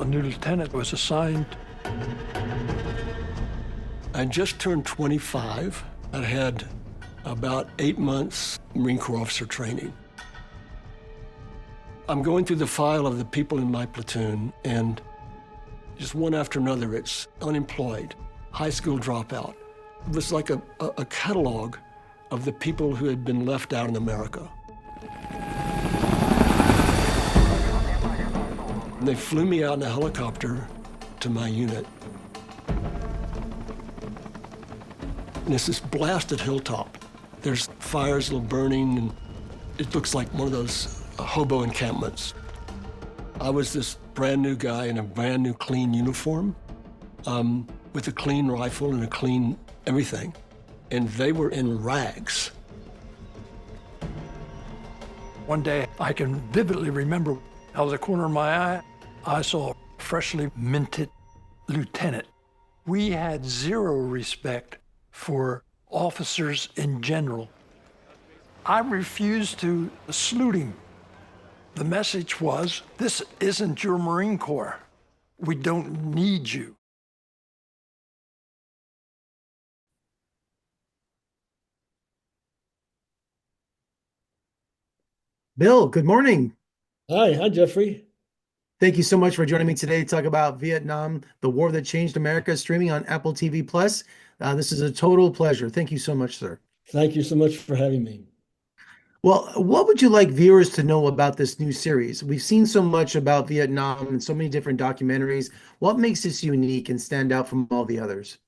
new lieutenant was assigned. I just turned 25. I had about 8 months Marine Corps officer training. I'm going through the file of the people in my platoon, and just one after another, it's unemployed, high school dropout. It was like a catalog of the people who had been left out in America. And they flew me out in a helicopter to my unit. And it's this blasted hilltop. There's fires still burning, and it looks like one of those hobo encampments. I was this brand new guy in a brand new clean uniform, with a clean rifle and a clean everything. And they were in rags. One day, I can vividly remember, out of the corner of my eye, I saw a freshly minted lieutenant. We had zero respect for officers in general. I refused to salute him. The message was, this isn't your Marine Corps. We don't need you. Bill, good morning. Hi, Jeffrey. Thank you so much for joining me today to talk about Vietnam, the war that changed America, streaming on Apple TV Plus. This is a total pleasure. Thank you so much, sir. Thank you so much for having me. Well, what would you like viewers to know about this new series? We've seen so much about Vietnam and so many different documentaries. What makes this unique and stand out from all the others?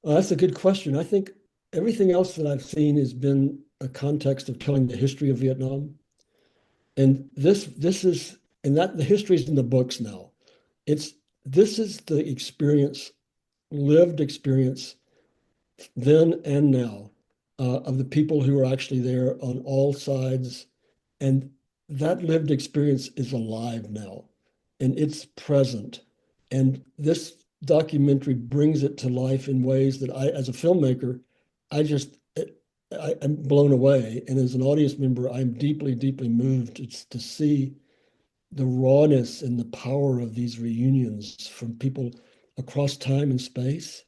That's a good question. I think everything else that I've seen has been a context of telling the history of Vietnam. And this is, and that the history is in the books now. This is the experience, lived experience, then and now, of the people who are actually there on all sides. And that lived experience is alive now, and it's present. And this documentary brings it to life in ways that I, as a filmmaker, I'm blown away. And as an audience member, I'm deeply, deeply moved to see the rawness and the power of these reunions from people across time and space.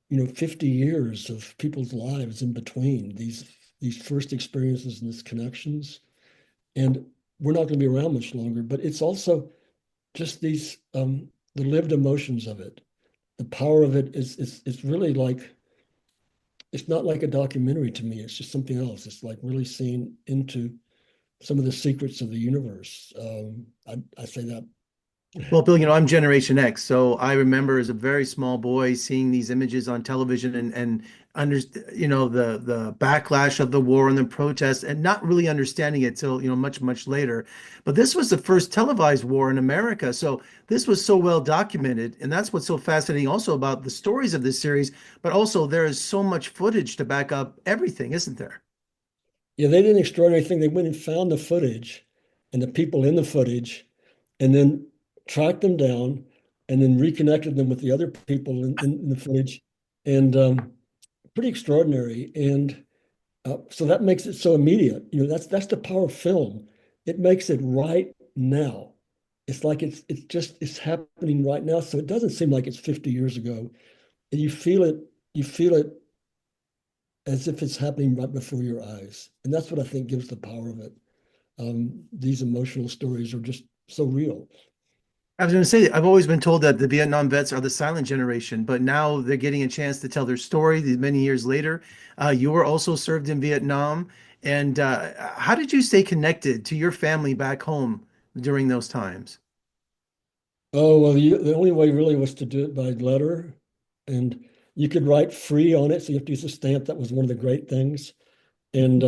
50 years of people's lives in between these first experiences and these connections. And we're not going to be around much longer, but it's also just these, the lived emotions of it. The power of it is really like, it's not like a documentary to me. It's just something else. It's like really seeing into some of the secrets of the universe. I say that. Well, Bill, I'm Generation X, so I remember as a very small boy seeing these images on television and under, the backlash of the war and the protests, and not really understanding it till much, much later. But this was the first televised war in America, so this was so well documented, and that's what's so fascinating also about the stories of this series. But also there is so much footage to back up everything, isn't there? Yeah, they did an extraordinary thing. They went and found the footage and the people in the footage, and then tracked them down, and then reconnected them with the other people in the footage, and pretty extraordinary. And so that makes it so immediate. That's the power of film. It makes it right now. It's like it's happening right now. So it doesn't seem like it's 50 years ago. And you feel it as if it's happening right before your eyes. And that's what I think gives the power of it. These emotional stories are just so real. I was going to say, I've always been told that the Vietnam vets are the silent generation, but now they're getting a chance to tell their story many years later. You were also served in Vietnam. And how did you stay connected to your family back home during those times? Oh, well, the only way really was to do it by letter. And you could write free on it. So you have to use a stamp. That was one of the great things. And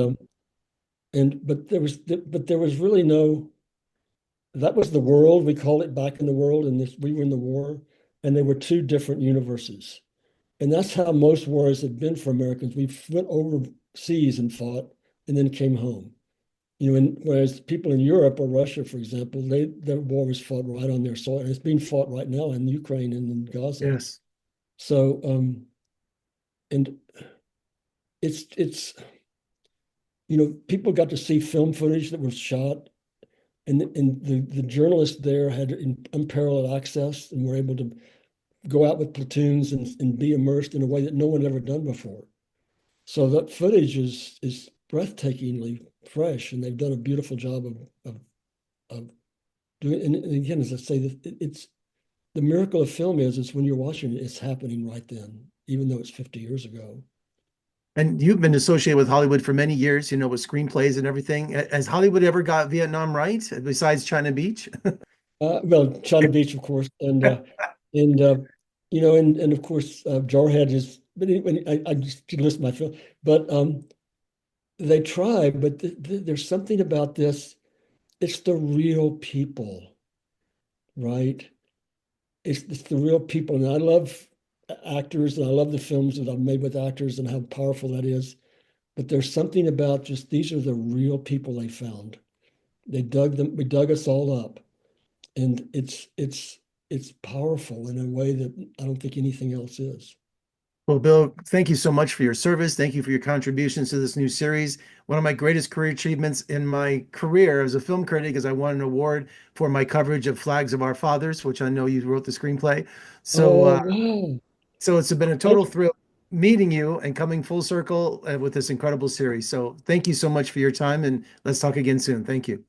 but there was really no, that was the world. We called it back in the world, and we were in the war, and they were two different universes. And that's how most wars have been for Americans. We went overseas and fought, and then came home. Whereas people in Europe or Russia, for example, their war was fought right on their soil. And it's being fought right now in Ukraine and in Gaza. Yes. So, and it's people got to see film footage that was shot, and the journalists there had unparalleled access and were able to go out with platoons and be immersed in a way that no one had ever done before. So that footage is breathtakingly fresh, and they've done a beautiful job of doing. And again, as I say, it's the miracle of film is when you're watching it, it's happening right then, even though it's 50 years ago. And you've been associated with Hollywood for many years, with screenplays and everything. Has Hollywood ever got Vietnam right besides China Beach? Well, China Beach, of course, and and of course, Jarhead is. But anyway, I just list my film, but they try. But there's something about this. It's the real people, right? It's the real people, and I love actors, and I love the films that I've made with actors, and how powerful that is. But there's something about just these are the real people they found. They dug them. We dug us all up, and it's powerful in a way that I don't think anything else is. Well, Bill, thank you so much for your service. Thank you for your contributions to this new series. One of my greatest career achievements in my career as a film critic is I won an award for my coverage of Flags of Our Fathers, which I know you wrote the screenplay. So, Oh, wow. so it's been a total thrill meeting you and coming full circle with this incredible series. So thank you so much for your time, and let's talk again soon. Thank you.